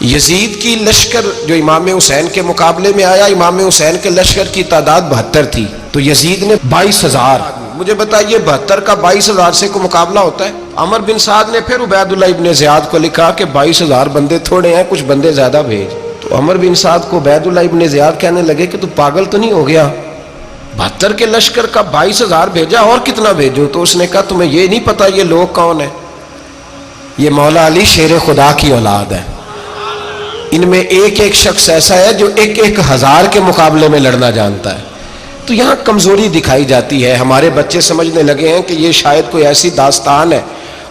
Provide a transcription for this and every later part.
یزید کی لشکر جو امام حسین کے مقابلے میں آیا، امام حسین کے لشکر کی تعداد 72 تھی، تو یزید نے 22,000. مجھے بتائیے 72 کا 22,000 سے کو مقابلہ ہوتا ہے؟ عمر بن سعد نے پھر عبید اللہ ابن زیاد کو لکھا کہ 22,000 بندے تھوڑے ہیں، کچھ بندے زیادہ بھیج. تو عمر بن سعد کو عبید اللہ ابن زیاد کہنے لگے کہ تو پاگل تو نہیں ہو گیا، 72 کے لشکر کا 22,000 بھیجا، اور کتنا بھیجو؟ تو اس نے کہا تمہیں یہ نہیں پتا یہ لوگ کون ہیں؟ یہ مولا علی شیر خدا کی اولاد ہے. ان میں ایک ایک شخص ایسا ہے جو 1,000 کے مقابلے میں لڑنا جانتا ہے. تو یہاں کمزوری دکھائی جاتی ہے. ہمارے بچے سمجھنے لگے ہیں کہ یہ شاید کوئی ایسی داستان ہے،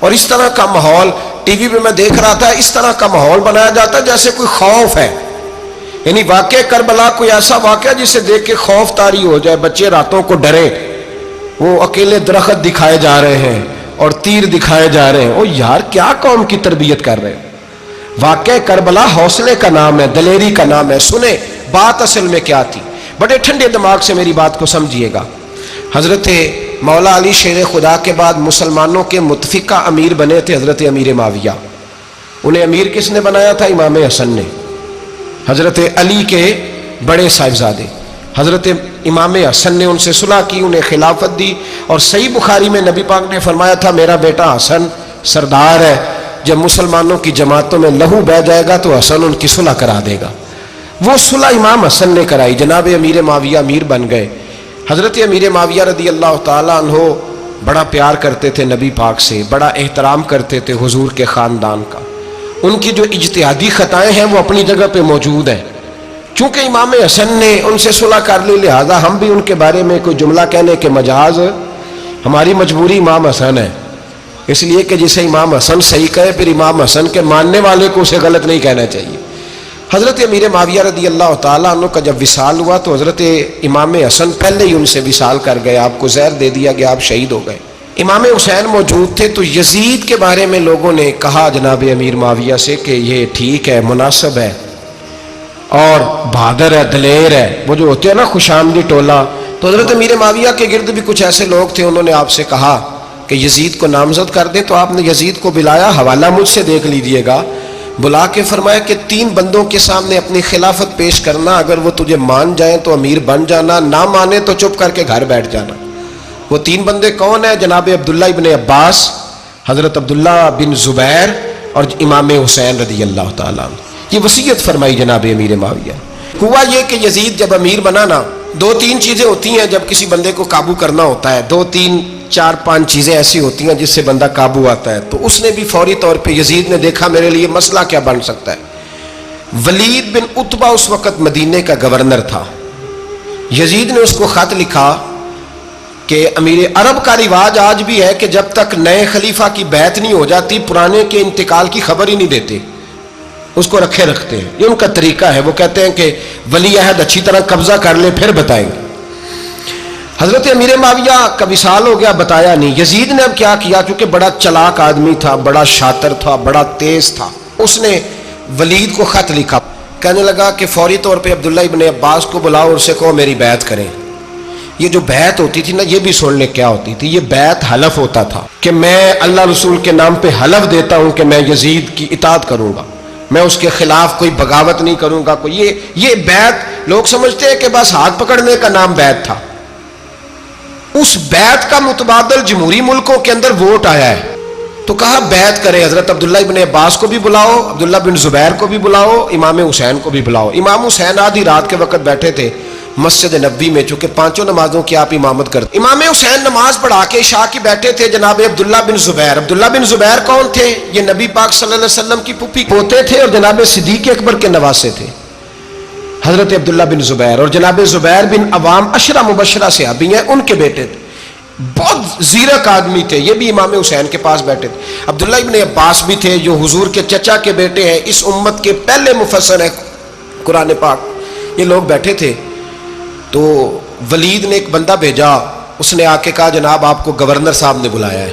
اور اس طرح کا ماحول ٹی وی پہ میں دیکھ رہا تھا، اس طرح کا ماحول بنایا جاتا ہے جیسے کوئی خوف ہے. یعنی واقع کربلا کوئی ایسا واقعہ جسے دیکھ کے خوف طاری ہو جائے، بچے راتوں کو ڈرے. وہ اکیلے درخت دکھائے جا رہے ہیں اور تیر دکھائے جا رہے ہیں. او یار کیا قوم کی تربیت کر رہے ہیں؟ واقع کربلا حوصلے کا نام ہے، دلیری کا نام ہے. سنیں بات اصل میں کیا تھی، بڑے ٹھنڈے دماغ سے میری بات کو سمجھیے گا. حضرت مولا علی شیر خدا کے بعد مسلمانوں کے متفقہ امیر بنے تھے حضرت امیر معاویہ. انہیں امیر کس نے بنایا تھا؟ امام حسن نے، حضرت علی کے بڑے صاحبزادے. حضرت امام حسن نے ان سے صلح کی، انہیں خلافت دی. اور صحیح بخاری میں نبی پاک نے فرمایا تھا میرا بیٹا حسن سردار ہے، جب مسلمانوں کی جماعتوں میں لہو بہہ جائے گا تو حسن ان کی صلح کرا دے گا. وہ صلح امام حسن نے کرائی، جناب امیر معاویہ امیر بن گئے. حضرت امیر معاویہ رضی اللہ تعالیٰ عنہ بڑا پیار کرتے تھے نبی پاک سے، بڑا احترام کرتے تھے حضور کے خاندان کا. ان کی جو اجتہادی خطائیں ہیں وہ اپنی جگہ پہ موجود ہیں. چونکہ امام حسن نے ان سے صلح کر لی، لہذا ہم بھی ان کے بارے میں کوئی جملہ کہنے کے مجاز، ہماری مجبوری امام حسن ہے. اس لیے کہ جسے امام حسن صحیح کہے پھر امام حسن کے ماننے والے کو اسے غلط نہیں کہنا چاہیے. حضرت امیر معاویہ رضی اللہ تعالیٰ عنہ کا جب وصال ہوا تو حضرت امام حسن پہلے ہی ان سے وصال کر گئے، آپ کو زہر دے دیا گیا، آپ شہید ہو گئے. امام حسین موجود تھے. تو یزید کے بارے میں لوگوں نے کہا جناب امیر معاویہ سے کہ یہ ٹھیک ہے، مناسب ہے اور بہادر ہے، دلیر ہے، وہ جو ہوتے ہیں نا خوش آمدید ٹولہ. تو حضرت امیر معاویہ کے گرد بھی کچھ ایسے لوگ تھے، انہوں نے آپ سے کہا کہ یزید کو نامزد کر دیں. تو آپ نے یزید کو بلایا، حوالہ مجھ سے دیکھ لیجئے گا. بلا کے فرمایا کہ 3 بندوں کے سامنے اپنی خلافت پیش کرنا، اگر وہ تجھے مان جائیں تو امیر بن جانا، نہ مانے تو چپ کر کے گھر بیٹھ جانا. وہ 3 بندے کون ہیں؟ جناب عبداللہ ابن عباس، حضرت عبداللہ بن زبیر اور امام حسین رضی اللہ تعالیٰ عنہ. یہ وصیت فرمائی جناب امیر معاویہ. ہوا یہ کہ یزید جب امیر بنا نا، 2-3 چیزیں ہوتی ہیں جب کسی بندے کو قابو کرنا ہوتا ہے، 2-3-4-5 چیزیں ایسی ہوتی ہیں جس سے بندہ قابو آتا ہے. تو اس نے بھی فوری طور پہ، یزید نے دیکھا میرے لیے مسئلہ کیا بن سکتا ہے. ولید بن عتبہ اس وقت مدینے کا گورنر تھا. یزید نے اس کو خط لکھا کہ امیر عرب کا رواج آج بھی ہے کہ جب تک نئے خلیفہ کی بیعت نہیں ہو جاتی پرانے کے انتقال کی خبر ہی نہیں دیتے، اس کو رکھے رکھتے ہیں. یہ ان کا طریقہ ہے. وہ کہتے ہیں کہ ولی عہد اچھی طرح قبضہ کر لے پھر بتائیں گے. حضرت امیر معاویہ کا وصال ہو گیا، بتایا نہیں. یزید نے اب کیا کیا، کیونکہ بڑا چلاک آدمی تھا، بڑا شاطر تھا، بڑا تیز تھا، اس نے ولید کو خط لکھا. کہنے لگا کہ فوری طور پہ عبداللہ ابن عباس کو بلاؤ اور اسے کہو میری بیعت کریں. یہ جو بیعت ہوتی تھی نا، یہ بھی سن لے کیا ہوتی تھی. یہ بیعت حلف ہوتا تھا کہ میں اللہ رسول کے نام پہ حلف دیتا ہوں کہ میں یزید کی اطاعت کروں گا، میں اس کے خلاف کوئی بغاوت نہیں کروں گا. کوئی یہ بیعت لوگ سمجھتے ہیں کہ بس ہاتھ پکڑنے کا نام بیعت تھا. اس بیعت کا متبادل جمہوری ملکوں کے اندر ووٹ آیا ہے. تو کہا بیعت کرے. حضرت عبداللہ ابن عباس کو بھی بلاؤ، عبداللہ بن زبیر کو بھی بلاؤ، امام حسین کو بھی بلاؤ. امام حسین آدھی رات کے وقت بیٹھے تھے مسجد نبوی میں، چونکہ 5 نمازوں کی آپ امامت کرتے. امام حسین نماز پڑھا کے عشاء کی بیٹھے تھے. جناب عبداللہ بن زبیر، عبداللہ بن زبیر کون تھے؟ یہ نبی پاک صلی اللہ علیہ وسلم کی پھوپھی پوتے تھے اور جناب صدیق اکبر کے نواسے تھے، حضرت عبداللہ بن زبیر. اور جناب زبیر بن عوام عشرہ مبشرہ صحابی ہیں، ان کے بیٹے تھے. بہت زیرک آدمی تھے. یہ بھی امام حسین کے پاس بیٹھے تھے. عبداللہ ابن عباس بھی تھے جو حضور کے چچا کے بیٹے ہیں، اس امت کے پہلے مفسر ہیں قرآن پاک. یہ لوگ بیٹھے تھے. تو ولید نے ایک بندہ بھیجا، اس نے آ کے کہا جناب آپ کو گورنر صاحب نے بلایا ہے.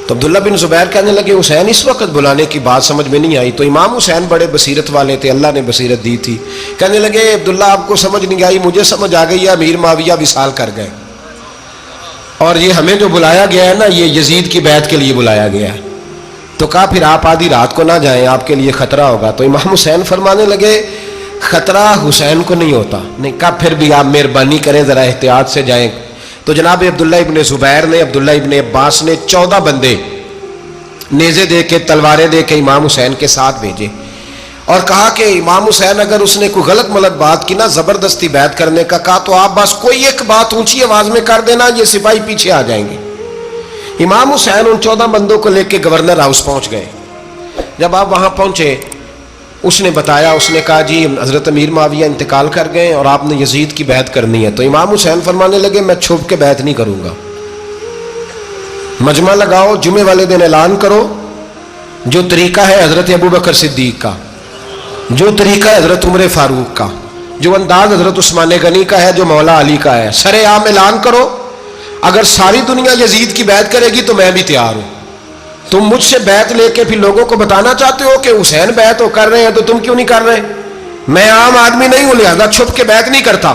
تو عبداللہ بن زبیر کہنے لگے حسین اس وقت بلانے کی بات سمجھ میں نہیں آئی. تو امام حسین بڑے بصیرت والے تھے، اللہ نے بصیرت دی تھی. کہنے لگے عبداللہ آپ کو سمجھ نہیں آئی، مجھے سمجھ آ گئی ہے، امیر معاویہ وصال کر گئے اور یہ ہمیں جو بلایا گیا ہے نا، یہ یزید کی بیعت کے لیے بلایا گیا ہے. تو کہا پھر آپ آدھی رات کو نہ جائیں، آپ کے لیے خطرہ ہوگا۔ تو امام حسین فرمانے لگے خطرہ حسین کو نہیں ہوتا۔ نہیں، کہا پھر بھی آپ مہربانی کریں ذرا احتیاط سے جائیں۔ تو جناب عبداللہ ابن زبیر نے، عبداللہ ابن عباس نے 14 بندے نیزے دے کے، تلواریں دے کے امام حسین کے ساتھ بھیجے اور کہا کہ امام حسین اگر اس نے کوئی غلط ملت بات کی نا، زبردستی بیعت کرنے کا کہا، تو آپ بس کوئی ایک بات اونچی آواز میں کر دینا، یہ سپاہی پیچھے آ جائیں گے۔ امام حسین ان 14 بندوں کو لے کے گورنر ہاؤس پہنچ گئے۔ جب آپ وہاں پہنچے، اس نے بتایا، اس نے کہا جی حضرت امیر معاویہ انتقال کر گئے اور آپ نے یزید کی بیعت کرنی ہے۔ تو امام حسین فرمانے لگے میں چھپ کے بیعت نہیں کروں گا، مجمع لگاؤ، جمعے والے دن اعلان کرو، جو طریقہ ہے حضرت ابوبکر صدیق کا، جو طریقہ ہے حضرت عمر فاروق کا، جو انداز حضرت عثمان غنی کا ہے، جو مولا علی کا ہے، سر عام اعلان کرو، اگر ساری دنیا یزید کی بیعت کرے گی تو میں بھی تیار ہوں۔ تم مجھ سے بیعت لے کے پھر لوگوں کو بتانا چاہتے ہو کہ حسین بیعت ہو کر رہے ہیں، تو تم کیوں نہیں کر رہے؟ میں عام آدمی نہیں ہوں، لہذا چھپ کے بیعت نہیں کرتا۔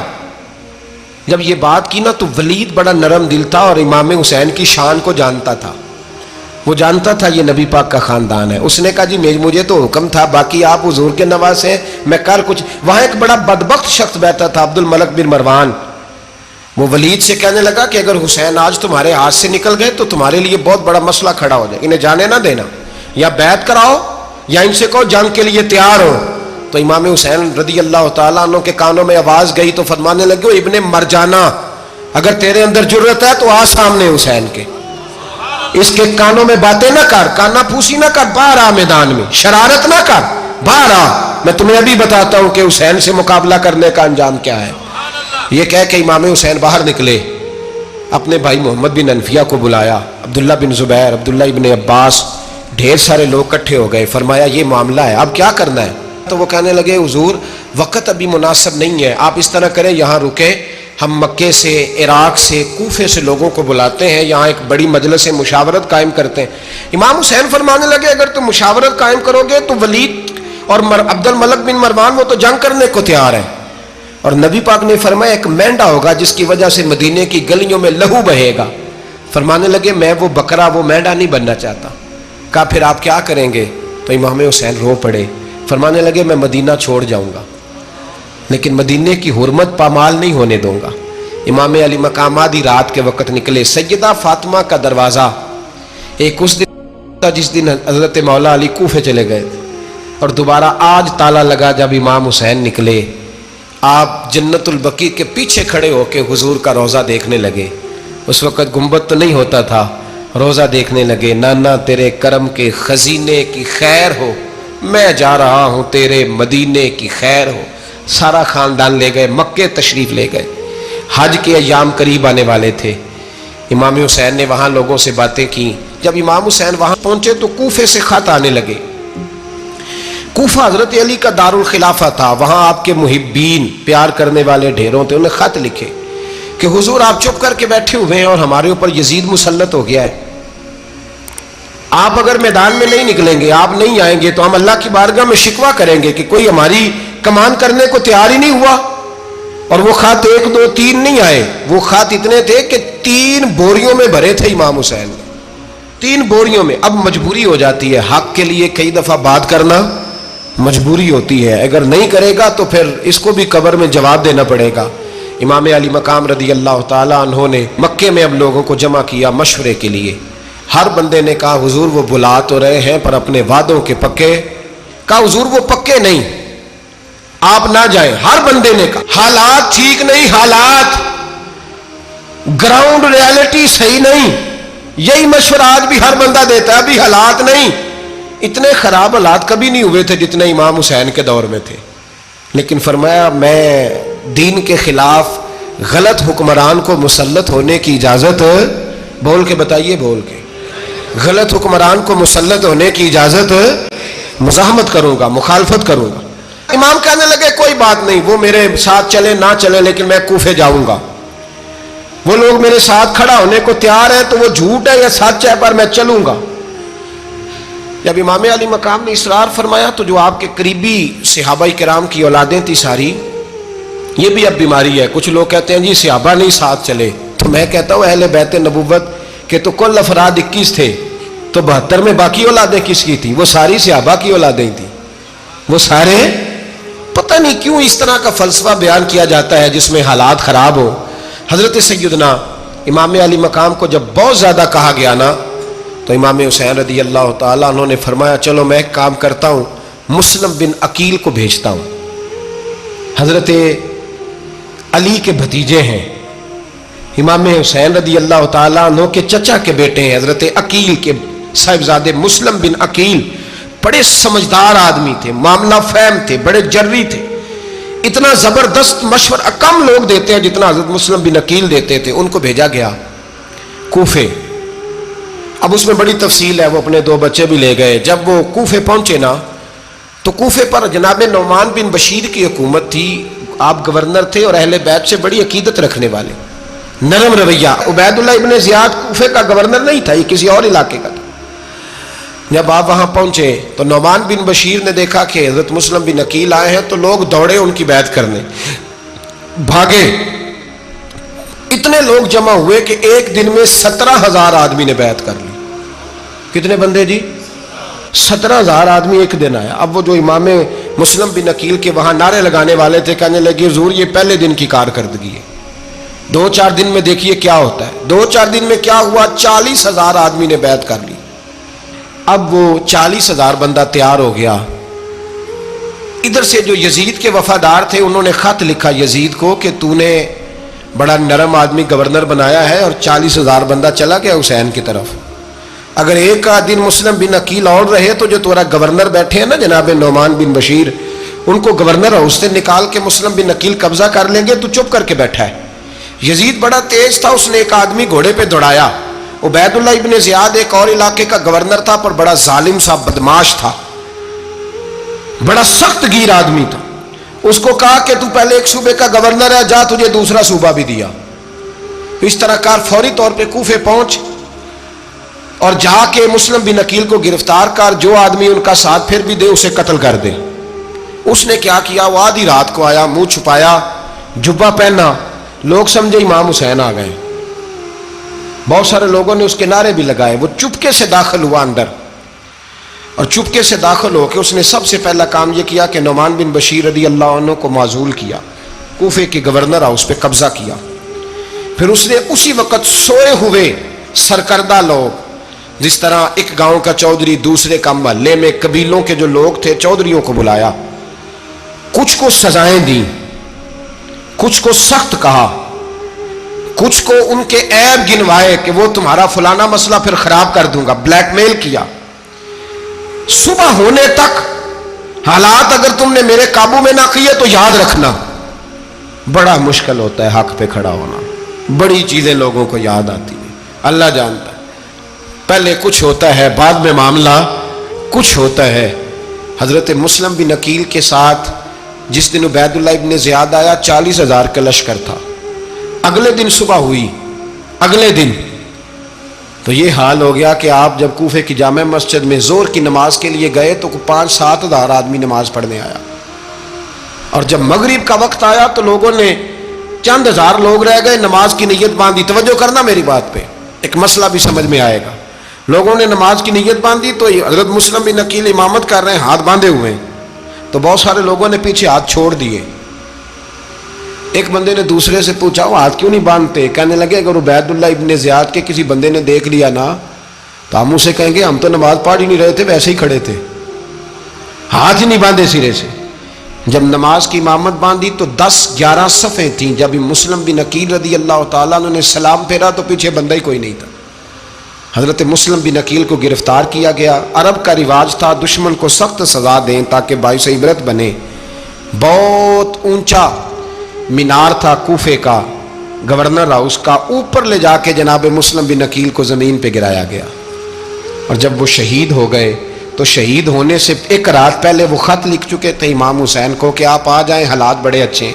جب یہ بات کی نا تو ولید بڑا نرم دل تھا اور امام حسین کی شان کو جانتا تھا، وہ جانتا تھا یہ نبی پاک کا خاندان ہے۔ اس نے کہا جی مجھے تو حکم تھا، باقی آپ حضور کے نواز ہیں، میں کر کچھ۔ وہاں ایک بڑا بدبخت شخص بیٹھا تھا، عبد الملک بن مروان، وہ ولید سے کہنے لگا کہ اگر حسین آج تمہارے ہاتھ سے نکل گئے تو تمہارے لیے بہت بڑا مسئلہ کھڑا ہو جائے، انہیں جانے نہ دینا، یا بیعت کراؤ یا ان سے کہو جنگ کے لیے تیار ہو۔ تو امام حسین رضی اللہ تعالیٰ عنہ کے کانوں میں آواز گئی تو فرمانے لگے ابن مرجانہ، اگر تیرے اندر جرت ہے تو آ سامنے حسین کے، اس کے کانوں میں باتیں نہ کر، کانا پھوسی نہ کر، باہر آ میدان میں، شرارت نہ کر، باہر آ، میں تمہیں ابھی بتاتا ہوں کہ حسین سے مقابلہ کرنے کا انجام کیا ہے۔ یہ کہہ کہ امام حسین باہر نکلے، اپنے بھائی محمد بن انفیہ کو بلایا، عبداللہ بن زبیر، عبداللہ ابن عباس، ڈھیر سارے لوگ کٹھے ہو گئے۔ فرمایا یہ معاملہ ہے، اب کیا کرنا ہے؟ تو وہ کہنے لگے حضور وقت ابھی مناسب نہیں ہے، آپ اس طرح کریں یہاں رکے، ہم مکے سے، عراق سے، کوفے سے لوگوں کو بلاتے ہیں، یہاں ایک بڑی مجلس مشاورت قائم کرتے ہیں۔ امام حسین فرمانے لگے اگر تم مشاورت قائم کرو گے تو ولید اور عبد الملک بن مروان وہ تو جنگ کرنے کو تیار ہے، اور نبی پاک نے فرمایا ایک مینڈا ہوگا جس کی وجہ سے مدینے کی گلیوں میں لہو بہے گا۔ فرمانے لگے میں وہ بکرا، وہ مینڈا نہیں بننا چاہتا۔ کہا پھر آپ کیا کریں گے؟ تو امام حسین رو پڑے، فرمانے لگے میں مدینہ چھوڑ جاؤں گا لیکن مدینے کی حرمت پامال نہیں ہونے دوں گا۔ امام علی مقام آدھی رات کے وقت نکلے، سیدہ فاطمہ کا دروازہ ایک اس دن تھا جس دن حضرت مولا علی کوفے چلے گئے تھے، اور دوبارہ آج تالا لگا جب امام حسین نکلے۔ آپ جنت البقیع کے پیچھے کھڑے ہو کے حضور کا روضہ دیکھنے لگے، اس وقت گنبد تو نہیں ہوتا تھا، روضہ دیکھنے لگے۔ نانا تیرے کرم کے خزینے کی خیر ہو، میں جا رہا ہوں تیرے مدینے کی خیر ہو۔ سارا خاندان لے گئے، مکے تشریف لے گئے، حج کے ایام قریب آنے والے تھے۔ امام حسین نے وہاں لوگوں سے باتیں کی۔ جب امام حسین وہاں پہنچے تو کوفے سے خط آنے لگے۔ کوفہ حضرت علی کا دارالخلافہ تھا، وہاں آپ کے محبین، پیار کرنے والے ڈھیروں تھے، انہیں خط لکھے کہ حضور آپ چپ کر کے بیٹھے ہوئے ہیں اور ہمارے اوپر یزید مسلط ہو گیا ہے، آپ اگر میدان میں نہیں نکلیں گے، آپ نہیں آئیں گے تو ہم اللہ کی بارگاہ میں شکوہ کریں گے کہ کوئی ہماری کمان کرنے کو تیار ہی نہیں ہوا۔ اور وہ خط 1 2 3 نہیں آئے، وہ خط اتنے تھے کہ 3 بوریوں میں بھرے تھے امام حسین، 3 بوریوں میں۔ اب مجبوری ہو جاتی ہے، حق کے لیے کئی دفعہ بات کرنا مجبوری ہوتی ہے، اگر نہیں کرے گا تو پھر اس کو بھی قبر میں جواب دینا پڑے گا۔ امام علی مقام رضی اللہ تعالیٰ عنہ نے مکے میں اب لوگوں کو جمع کیا مشورے کے لیے۔ ہر بندے نے کہا حضور وہ بلا تو رہے ہیں پر اپنے وعدوں کے پکے۔ کہا حضور وہ پکے نہیں، آپ نہ جائیں۔ ہر بندے نے کہا حالات ٹھیک نہیں، حالات گراؤنڈ ریالٹی صحیح نہیں، یہی مشورہ آج بھی ہر بندہ دیتا ہے، ابھی حالات نہیں۔ اتنے خراب حالات کبھی نہیں ہوئے تھے جتنے امام حسین کے دور میں تھے، لیکن فرمایا میں دین کے خلاف غلط حکمران کو مسلط ہونے کی اجازت، بول کے بتائیے، بول کے، غلط حکمران کو مسلط ہونے کی اجازت، مزاحمت کروں گا، مخالفت کروں گا۔ امام کہنے لگے کوئی بات نہیں، وہ میرے ساتھ چلے نہ چلے لیکن میں کوفے جاؤں گا، وہ لوگ میرے ساتھ کھڑا ہونے کو تیار ہے تو وہ جھوٹ ہے یا سچ ہے پر میں چلوں گا۔ جب امام علی مقام نے اصرار فرمایا تو جو آپ کے قریبی صحابہ کرام کی اولادیں تھی ساری، یہ بھی اب بیماری ہے، کچھ لوگ کہتے ہیں جی صحابہ نہیں ساتھ چلے، تو میں کہتا ہوں اہل بیت نبوت کے تو کل افراد 21 تھے، تو 72 میں باقی اولادیں کس کی تھی؟ وہ ساری صحابہ کی اولادیں تھی، وہ سارے، پتہ نہیں کیوں اس طرح کا فلسفہ بیان کیا جاتا ہے جس میں حالات خراب ہو۔ حضرت سیدنا امام علی مقام کو جب بہت زیادہ کہا گیا نا، تو امام حسین رضی اللہ تعالیٰ عنہ نے فرمایا چلو میں ایک کام کرتا ہوں، مسلم بن عقیل کو بھیجتا ہوں۔ حضرت علی کے بھتیجے ہیں، امام حسین رضی اللہ تعالیٰ عنہ کے چچا کے بیٹے ہیں، حضرت عقیل کے صاحبزادے مسلم بن عقیل بڑے سمجھدار آدمی تھے، معاملہ فہم تھے، بڑے جری تھے، اتنا زبردست مشورہ کم لوگ دیتے ہیں جتنا حضرت مسلم بن عقیل دیتے تھے۔ ان کو بھیجا گیا کوفے۔ اب اس میں بڑی تفصیل ہے، وہ اپنے 2 بچے بھی لے گئے۔ جب وہ کوفے پہنچے نا تو کوفے پر جناب نعمان بن بشیر کی حکومت تھی، آپ گورنر تھے اور اہل بیت سے بڑی عقیدت رکھنے والے، نرم رویہ۔ عبید اللہ ابن زیاد کوفے کا گورنر نہیں تھا، یہ کسی اور علاقے کا تھا۔ جب آپ وہاں پہنچے تو نعمان بن بشیر نے دیکھا کہ حضرت مسلم بن عقیل آئے ہیں، تو لوگ دوڑے ان کی بیعت کرنے، بھاگے۔ اتنے لوگ جمع ہوئے کہ ایک دن میں 17,000 آدمی نے بیعت کر لی۔ کتنے بندے جی؟ 17,000 آدمی ایک دن آیا۔ اب وہ جو امام مسلم بن عقیل کے وہاں نعرے لگانے والے تھے، کہنے لگے حضور یہ پہلے دن کی کارکردگی ہے، 2-4 دن میں دیکھیے کیا ہوتا ہے۔ 2-4 دن میں کیا ہوا؟ 40,000 آدمی نے بیعت کر لی۔ اب وہ 40,000 بندہ تیار ہو گیا۔ ادھر سے جو یزید کے وفادار تھے انہوں نے خط لکھا یزید کو کہ تو نے بڑا نرم آدمی گورنر بنایا ہے اور 40,000 بندہ چلا گیا حسین کی طرف، اگر ایک دن مسلم بن عقیل اور رہے تو جو تمہارا گورنر بیٹھے ہیں نا جناب نعمان بن بشیر، ان کو گورنر ہاؤس سے نکال کے مسلم بن عقیل قبضہ کر لیں گے، تو چپ کر کے بیٹھا ہے۔ یزید بڑا تیز تھا، اس نے ایک آدمی گھوڑے پہ دوڑایا۔ عبید اللہ ابن زیاد ایک اور علاقے کا گورنر تھا پر بڑا ظالم سا بدماش تھا، بڑا سخت گیر آدمی تھا۔ اس کو کہا کہ تو پہلے ایک صوبے کا گورنر ہے، جا تجھے دوسرا صوبہ بھی دیا۔ اس طرح کار فوری طور پہ کوفے پہنچ اور جا کے مسلم بن عقیل کو گرفتار کر، جو آدمی ان کا ساتھ پھر بھی دے اسے قتل کر دے۔ اس نے کیا کیا؟ وہ آدھی رات کو آیا، منہ چھپایا، جبہ پہنا، لوگ سمجھے امام حسین آ گئے۔ بہت سارے لوگوں نے اس کے نعرے بھی لگائے۔ وہ چپکے سے داخل ہوا اندر، اور چپکے سے داخل ہو کے اس نے سب سے پہلا کام یہ کیا کہ نعمان بن بشیر رضی اللہ عنہ کو معزول کیا، کوفے کے گورنر ہاؤس پہ قبضہ کیا۔ پھر اس نے اسی وقت سوئے ہوئے سرکردہ لوگ، جس طرح ایک گاؤں کا چودھری دوسرے کا محلے میں قبیلوں کے جو لوگ تھے چودھریوں کو بلایا، کچھ کو سزائیں دیں، کچھ کو سخت کہا، کچھ کو ان کے عیب گنوائے کہ وہ تمہارا فلانا مسئلہ پھر خراب کر دوں گا، بلیک میل کیا۔ صبح ہونے تک حالات اگر تم نے میرے قابو میں نہ کیے تو یاد رکھنا بڑا مشکل ہوتا ہے حق پہ کھڑا ہونا، بڑی چیزیں لوگوں کو یاد آتی ہیں، اللہ جانتا ہے۔ پہلے کچھ ہوتا ہے، بعد میں معاملہ کچھ ہوتا ہے۔ حضرت مسلم بن عقیل کے ساتھ جس دن عبید اللہ ابن زیاد آیا 40,000 کا لشکر تھا۔ اگلے دن صبح ہوئی، اگلے دن تو یہ حال ہو گیا کہ آپ جب کوفے کی جامع مسجد میں زور کی نماز کے لیے گئے تو 5-7 ہزار آدمی نماز پڑھنے آیا، اور جب مغرب کا وقت آیا تو لوگوں نے چند ہزار لوگ رہ گئے، نماز کی نیت باندھی۔ توجہ کرنا میری بات پہ، ایک مسئلہ بھی سمجھ میں آئے گا۔ لوگوں نے نماز کی نیت باندھی تو حضرت مسلم بن عقیل امامت کر رہے ہیں، ہاتھ باندھے ہوئے ہیں، تو بہت سارے لوگوں نے پیچھے ہاتھ چھوڑ دیے۔ ایک بندے نے دوسرے سے پوچھا وہ ہاتھ کیوں نہیں باندھتے؟ کہنے لگے اگر عبید اللہ ابن زیاد کے کسی بندے نے دیکھ لیا نا تو ہم اسے کہیں گے ہم تو نماز پڑھ ہی نہیں رہے تھے، ویسے ہی کھڑے تھے، ہاتھ ہی نہیں باندھے سرے سے۔ جب نماز کی امامت باندھی تو 10-11 صفیں تھیں۔ جب مسلم بن عقیل رضی اللہ تعالیٰ عنہ نے سلام پھیرا تو پیچھے بندہ ہی کوئی نہیں تھا۔ حضرت مسلم بن عقیل کو گرفتار کیا گیا۔ عرب کا رواج تھا دشمن کو سخت سزا دیں تاکہ باعث عبرت بنے۔ بہت اونچا مینار تھا کوفے کا، گورنر ہاؤس کا، اوپر لے جا کے جناب مسلم بن عقیل کو زمین پہ گرایا گیا۔ اور جب وہ شہید ہو گئے تو شہید ہونے سے ایک رات پہلے وہ خط لکھ چکے تھے امام حسین کو کہ آپ آ جائیں، حالات بڑے اچھے ہیں۔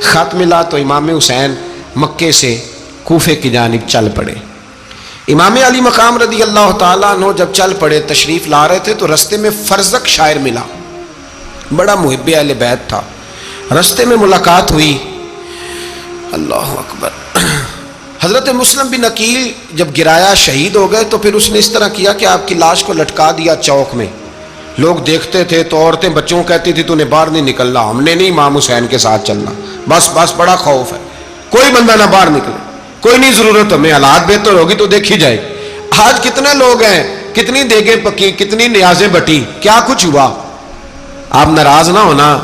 خط ملا تو امام حسین مکے سے کوفے کی جانب چل پڑے۔ امام علی مقام رضی اللہ تعالیٰ عنہ جب چل پڑے، تشریف لا رہے تھے تو رستے میں فرزق شاعر ملا، بڑا محب اہل بیت تھا۔ رستے میں ملاقات ہوئی، اللہ اکبر، حضرت مسلم بن عقیل جب گرایا شہید ہو گئے تو پھر اس نے اس طرح کیا کہ آپ کی لاش کو لٹکا دیا چوک میں. لوگ دیکھتے تھے تو عورتیں بچوں کہتی تھی تو نے باہر نہیں نکلنا, ہم نے نہیں امام حسین کے ساتھ چلنا, بس بڑا خوف ہے, کوئی بندہ نہ باہر نکلے, کوئی نہیں ضرورت ہمیں, حالات بہتر ہوگی تو دیکھی جائے. آج کتنے لوگ ہیں, کتنی دیگیں پکی, کتنی نیازیں بٹی, کیا کچھ ہوا. آپ ناراض نہ ہونا,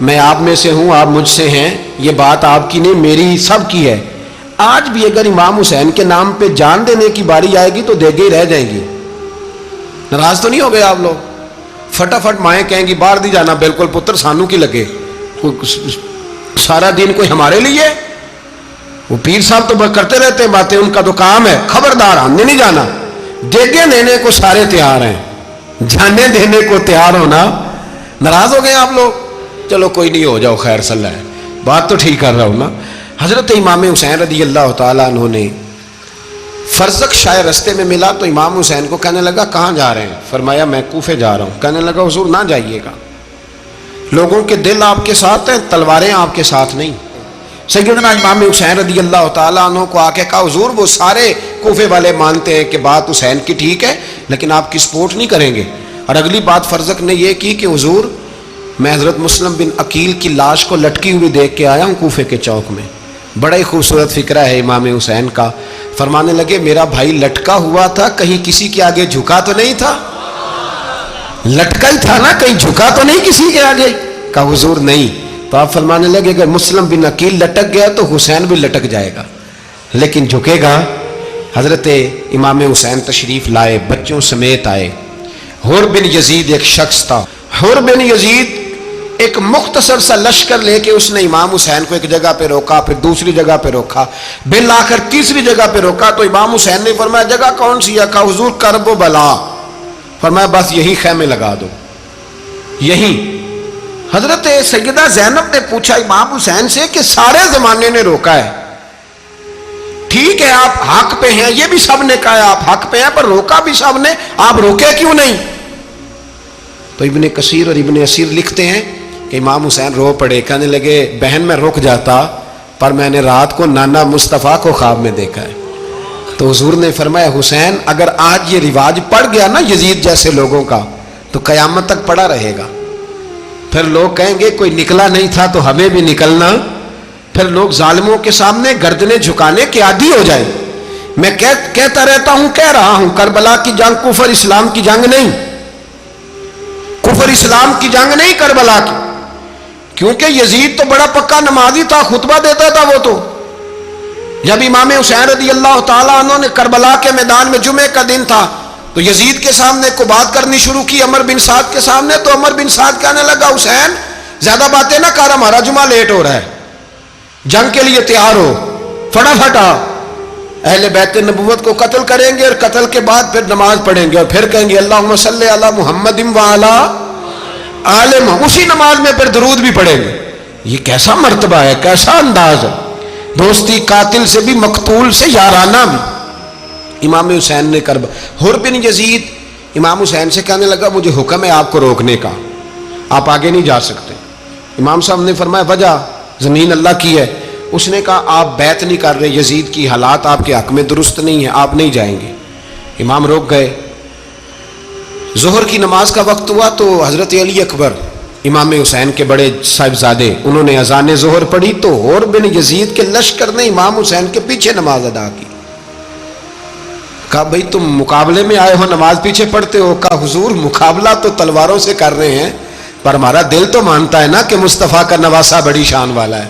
میں آپ میں سے ہوں, آپ مجھ سے ہیں, یہ بات آپ کی نہیں میری سب کی ہے. آج بھی اگر امام حسین کے نام پہ جان دینے کی باری آئے گی تو دیگیں رہ جائیں گی. ناراض تو نہیں ہو گئے آپ لوگ؟ فٹافٹ مائیں کہیں گی باہر دی جانا, بالکل پتر سانو کی لگے, سارا دن کوئی ہمارے لیے. وہ پیر صاحب تو کرتے رہتے ہیں باتیں, ان کا تو کام ہے, خبردار ہم نے نہیں جانا. دیگیں دینے کو سارے تیار ہیں, جانے دینے کو تیار ہونا. ناراض ہو گئے آپ لوگ؟ چلو کوئی نہیں, ہو جاؤ, خیر صلی اللہ ہے, بات تو ٹھیک کر رہا ہوں نا. حضرت امام حسین رضی اللہ تعالیٰ عنہ نے فرزق شاہ رستے میں ملا تو امام حسین کو کہنے لگا کہاں جا رہے ہیں؟ فرمایا میں کوفے جا رہا ہوں. کہنے لگا حضور نہ جائیے گا, لوگوں کے دل آپ کے ساتھ ہیں, تلواریں آپ کے ساتھ نہیں. سیدنا امام حسین رضی اللہ تعالیٰ عنہ کو آ کے کہا حضور وہ سارے کوفے والے مانتے ہیں کہ بات حسین کی ٹھیک ہے لیکن آپ کی سپورٹ نہیں کریں گے. اور اگلی بات فرزق نے یہ کی کہ حضور میں حضرت مسلم بن عقیل کی لاش کو لٹکی ہوئی دیکھ کے آیا ہوں کوفے کے چوک میں. بڑا ہی خوبصورت فکرہ ہے امام حسین کا. فرمانے لگے میرا بھائی لٹکا ہوا تھا, کہیں کسی کے آگے جھکا تو نہیں تھا؟ لٹکا ہی تھا نا, کہیں جھکا تو نہیں کسی کے آگے؟ کہا حضور نہیں. تو آپ فرمانے لگے اگر مسلم بن عقیل لٹک گیا تو حسین بھی لٹک جائے گا, لیکن جھکے گا. حضرت امام حسین تشریف لائے, بچوں سمیت آئے. حر بن یزید ایک شخص تھا. حر بن یزید ایک مختصر سا لشکر لے کے اس نے امام حسین کو ایک جگہ پہ روکا, پھر دوسری جگہ پہ روکا, بالآخر تیسری جگہ پہ روکا. تو امام حسین نے فرمایا جگہ کون سی ہے؟ کہا حضور کرب و بلا. فرمایا بس یہی خیمے لگا دو, یہی. حضرت سیدہ زینب نے پوچھا امام حسین سے کہ سارے زمانے نے روکا ہے, ٹھیک ہے آپ حق پہ ہیں, یہ بھی سب نے کہا آپ حق پہ ہیں, پر روکا بھی سب نے, آپ روکے کیوں نہیں؟ تو ابن کثیر اور ابن اسیر لکھتے ہیں کہ امام حسین رو پڑے, کہنے لگے بہن میں رک جاتا پر میں نے رات کو نانا مصطفیٰ کو خواب میں دیکھا ہے. تو حضور نے فرمایا حسین اگر آج یہ رواج پڑ گیا نا یزید جیسے لوگوں کا تو قیامت تک پڑا رہے گا. پھر لوگ کہیں گے کوئی نکلا نہیں تھا تو ہمیں بھی نکلنا. پھر لوگ ظالموں کے سامنے گردنیں جھکانے کے عادی ہو جائیں. میں کہتا رہتا ہوں, کہہ رہا ہوں, کربلا کی جنگ کفر اسلام کی جنگ نہیں, کفر اسلام کی جنگ نہیں کربلا کی. کیونکہ یزید تو بڑا پکا نمازی تھا, خطبہ دیتا تھا. وہ تو جب امام حسین رضی اللہ تعالیٰ عنہ نے کربلا کے میدان میں جمعے کا دن تھا تو یزید کے سامنے کو بات کرنی شروع کی, عمر بن سعد کے سامنے. تو عمر بن سعد کہنے لگا حسین زیادہ باتیں نہ کر, ہمارا جمعہ لیٹ ہو رہا ہے, جنگ کے لیے تیار ہو, فٹافٹ آ. اہل بیت نبوت کو قتل کریں گے اور قتل کے بعد پھر نماز پڑھیں گے اور پھر کہیں گے اللہم صلی علی محمد وعلی آل محمد, اسی نماز میں پھر درود بھی پڑھیں گے. یہ کیسا مرتبہ ہے, کیسا انداز ہے, دوستی قاتل سے بھی مقتول سے یارانہ بھی. امام حسین نے کرب. حر بن یزید امام حسین سے کہنے لگا مجھے حکم ہے آپ کو روکنے کا, آپ آگے نہیں جا سکتے. امام صاحب نے فرمایا وجہ زمین اللہ کی ہے. اس نے کہا آپ بیعت نہیں کر رہے, یزید کی حالات آپ کے حق میں درست نہیں ہیں, آپ نہیں جائیں گے. امام روک گئے. ظہر کی نماز کا وقت ہوا تو حضرت علی اکبر امام حسین کے بڑے صاحبزادے انہوں نے اذان ظہر پڑھی تو حر بن یزید کے لشکر نے امام حسین کے پیچھے نماز ادا کی. کہا بھئی تم مقابلے میں آئے ہو, نماز پیچھے پڑھتے ہو؟ کہا حضور مقابلہ تو تلواروں سے کر رہے ہیں پر ہمارا دل تو مانتا ہے نا کہ مصطفیٰ کا نواسہ بڑی شان والا ہے.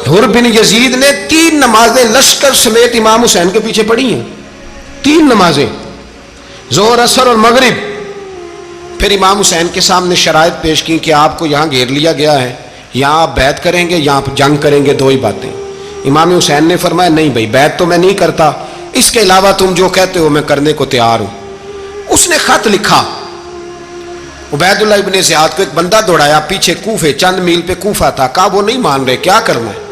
حر بن یزید نے 3 نمازیں لشکر سمیت امام حسین کے پیچھے پڑھی ہیں, 3 نمازیں, ظہر اثر اور مغرب. پھر امام حسین کے سامنے شرائط پیش کی کہ آپ کو یہاں گھیر لیا گیا ہے, یہاں آپ بیعت کریں گے, یہاں جنگ کریں گے, 2 ہی باتیں. امام حسین نے فرمایا نہیں بھائی بیعت تو میں نہیں کرتا, اس کے علاوہ تم جو کہتے ہو میں کرنے کو تیار ہوں. اس نے خط لکھا, عبید اللہ ابن زیاد کو ایک بندہ دوڑایا پیچھے, کوفے چند میل پہ کوفہ تھا. کہا وہ نہیں مان رہے, کیا کرنا ہے؟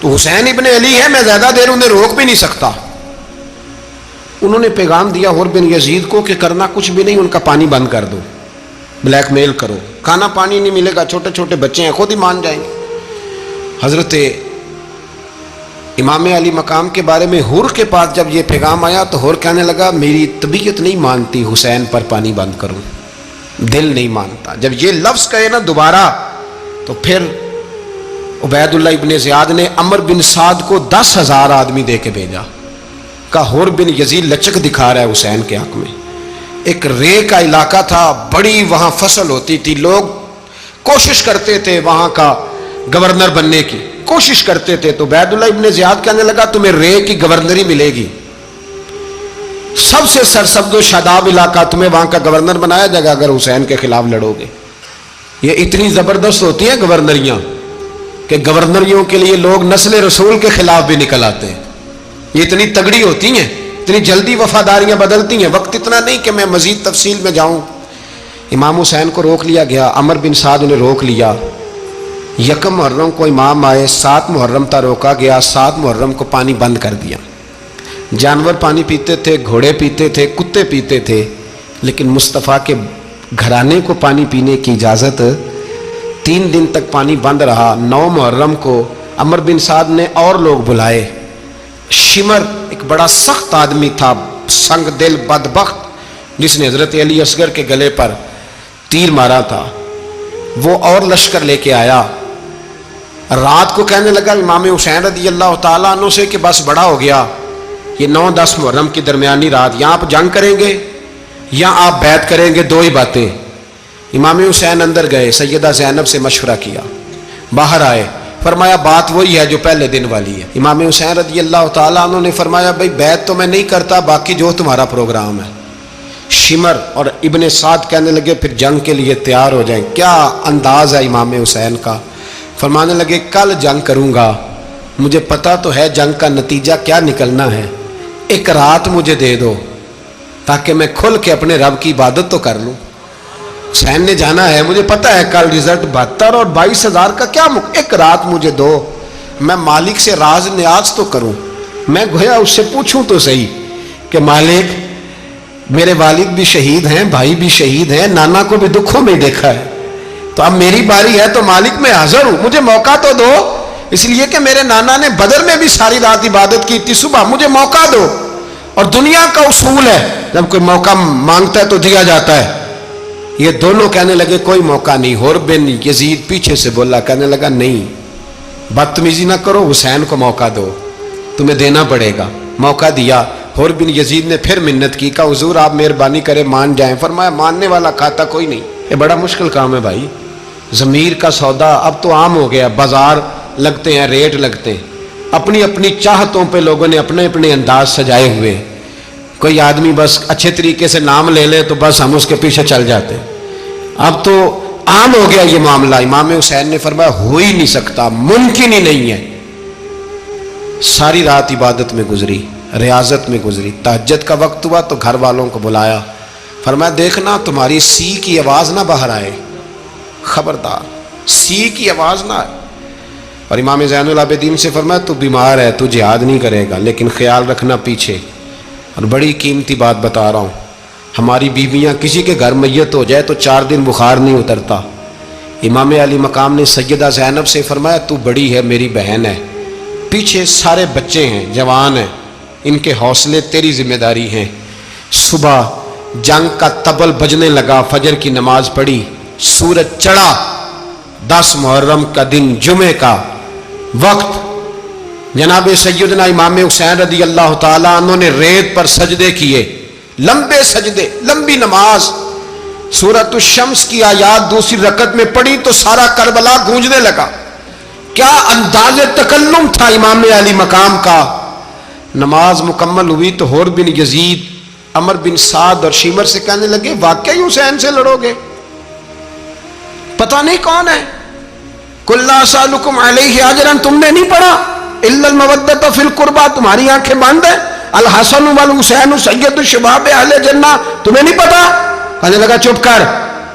تو حسین ابن علی ہے, میں زیادہ دیر انہیں روک بھی نہیں سکتا. انہوں نے پیغام دیا حر بن یزید کو کہ کرنا کچھ بھی نہیں, ان کا پانی بند کر دو, بلیک میل کرو, کھانا پانی نہیں ملے گا, چھوٹے چھوٹے بچے ہیں, خود ہی مان جائیں گے. حضرت امام علی مقام کے بارے میں حور کے پاس جب یہ پیغام آیا تو حور کہنے لگا میری طبیعت نہیں مانتی حسین پر پانی بند کروں، دل نہیں مانتا۔ جب یہ لفظ کہے نا دوبارہ تو پھر عبید اللہ ابن زیاد نے عمر بن سعد کو 10,000 آدمی دے کے بھیجا، کہا حور بن یزید لچک دکھا رہا ہے حسین کے حق میں۔ ایک رے کا علاقہ تھا، بڑی وہاں فصل ہوتی تھی، لوگ کوشش کرتے تھے وہاں کا گورنر بننے کی، کوشش کرتے تھے۔ تو عبید اللہ ابن زیاد کہنے لگا تمہیں رے کی گورنری ملے گی، سب سے سرسبز و شاداب علاقہ، تمہیں وہاں کا گورنر بنایا جائے گا اگر حسین کے خلاف لڑو گے۔ یہ اتنی زبردست ہوتی ہیں گورنریاں کہ گورنریوں کے لیے لوگ نسل رسول کے خلاف بھی نکل آتے ہیں، یہ اتنی تگڑی ہوتی ہیں، اتنی جلدی وفاداریاں بدلتی ہیں۔ وقت اتنا نہیں کہ میں مزید تفصیل میں جاؤں۔ امام حسین کو روک لیا گیا، عمر بن سعد نے روک لیا۔ یکم محرم کو امام آئے، 7 محرم تا روکا گیا، 7 محرم کو پانی بند کر دیا۔ جانور پانی پیتے تھے، گھوڑے پیتے تھے، کتے پیتے تھے، لیکن مصطفیٰ کے گھرانے کو پانی پینے کی اجازت 3 دن تک پانی بند رہا۔ 9 محرم کو عمر بن سعد نے اور لوگ بلائے۔ شمر ایک بڑا سخت آدمی تھا، سنگ دل بدبخت، جس نے حضرت علی اصغر کے گلے پر تیر مارا تھا، وہ اور لشکر لے کے آیا۔ رات کو کہنے لگا امام حسین رضی اللہ تعالیٰ عنہ سے کہ بس بڑا ہو گیا، یہ 9-10 محرم کی درمیانی رات، یا آپ جنگ کریں گے یا آپ بیعت کریں گے، 2 ہی باتیں۔ امام حسین اندر گئے، سیدہ زینب سے مشورہ کیا، باہر آئے، فرمایا بات وہی ہے جو پہلے دن والی ہے۔ امام حسین رضی اللہ تعالیٰ عنہ نے فرمایا بھائی بیعت تو میں نہیں کرتا، باقی جو تمہارا پروگرام ہے۔ شمر اور ابن سعد کہنے لگے پھر جنگ کے لیے تیار ہو جائیں۔ کیا انداز ہے امام حسین کا، فرمانے لگے کل جنگ کروں گا، مجھے پتا تو ہے جنگ کا نتیجہ کیا نکلنا ہے، ایک رات مجھے دے دو تاکہ میں کھل کے اپنے رب کی عبادت تو کر لوں۔ حسین نے جانا ہے، مجھے پتا ہے کل رزلٹ 72 اور 22,000 کا کیا ایک رات مجھے دو، میں مالک سے راز نیاز تو کروں، میں گویا اس سے پوچھوں تو صحیح کہ مالک میرے والد بھی شہید ہیں، بھائی بھی شہید ہیں، نانا کو بھی دکھوں میں دیکھا ہے، تو اب میری باری ہے تو مالک میں حاضر ہوں، مجھے موقع تو دو، اس لیے کہ میرے نانا نے بدر میں بھی ساری رات عبادت کی تھی، صبح مجھے موقع دو۔ اور دنیا کا اصول ہے جب کوئی موقع مانگتا ہے تو دیا جاتا ہے۔ یہ دونوں کہنے لگے کوئی موقع نہیں۔ حور بن یزید پیچھے سے بولا، کہنے لگا نہیں، بدتمیزی نہ کرو، حسین کو موقع دو، تمہیں دینا پڑے گا۔ موقع دیا۔ حور بن یزید نے پھر منت کی، کہا حضور آپ مہربانی کریں مان جائیں۔ فرمایا ماننے والا کھاتا کوئی نہیں، یہ بڑا مشکل کام ہے بھائی، ضمیر کا سودا اب تو عام ہو گیا، بازار لگتے ہیں، ریٹ لگتے ہیں، اپنی اپنی چاہتوں پہ لوگوں نے اپنے اپنے انداز سجائے ہوئے۔ کوئی آدمی بس اچھے طریقے سے نام لے لے تو بس ہم اس کے پیچھے چل جاتے ہیں، اب تو عام ہو گیا یہ معاملہ۔ امام حسین نے فرمایا ہو ہی نہیں سکتا، ممکن ہی نہیں ہے۔ ساری رات عبادت میں گزری، ریاضت میں گزری، تہجد کا وقت ہوا تو گھر والوں کو بلایا، فرمایا دیکھنا تمہاری سی کی آواز نہ باہر آئے، خبردار سی کی آواز نہ آئے۔ اور امام زین العابدین سے فرمایا تو بیمار ہے، تو جہاد نہیں کرے گا، لیکن خیال رکھنا پیچھے۔ اور بڑی قیمتی بات بتا رہا ہوں، ہماری بیویاں کسی کے گھر میت ہو جائے تو 4 دن بخار نہیں اترتا۔ امام علی مقام نے سیدہ زینب سے فرمایا تو بڑی ہے، میری بہن ہے، پیچھے سارے بچے ہیں، جوان ہیں، ان کے حوصلے تیری ذمہ داری ہیں۔ صبح جنگ کا طبل بجنے لگا، فجر کی نماز پڑھی، سورج چڑھا، 10 محرم کا دن، جمعے کا وقت، جناب سیدنا امام حسین رضی اللہ تعالیٰ عنہ نے ریت پر سجدے کیے، لمبے سجدے، لمبی نماز۔ سورۃ الشمس کی آیات دوسری رکعت میں پڑھی تو سارا کربلا گونجنے لگا۔ کیا انداز تکلم تھا امام علی مقام کا۔ نماز مکمل ہوئی تو حور بن یزید، عمر بن سعد اور شمر سے کہنے لگے واقعی حسین سے لڑو گے؟ پتہ نہیں کون ہے۔ قل لا اسألکم علیہ اجرا، تم نے نہیں پڑھا؟ الا المودۃ فی القربى، تمہاری آنکھیں بند ہیں۔ الحسن والحسین سید الشباب اہل جنہ، تمہیں نہیں پتا؟ کہنے لگا چپ کر،